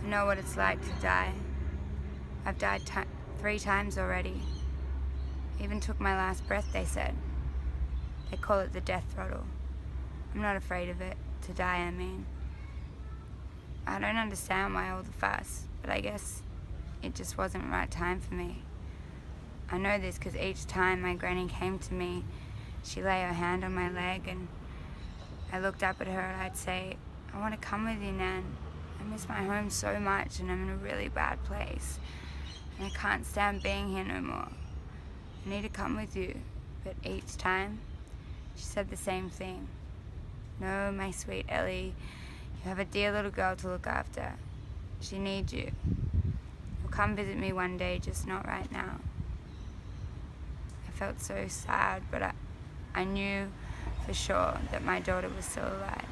I know what it's like to die. I've died 3 times already. Even took my last breath, they said. They call it the death throttle. I'm not afraid of it. To die, I mean. I don't understand why all the fuss, but I guess it just wasn't the right time for me. I know this because each time my granny came to me, she lay her hand on my leg and I looked up at her and I'd say, I want to come with you, Nan. I miss my home so much and I'm in a really bad place. And I can't stand being here no more. I need to come with you. But each time, she said the same thing. No, my sweet Ellie, you have a dear little girl to look after. She needs you. You'll come visit me one day, just not right now. I felt so sad, but I knew for sure that my daughter was still alive.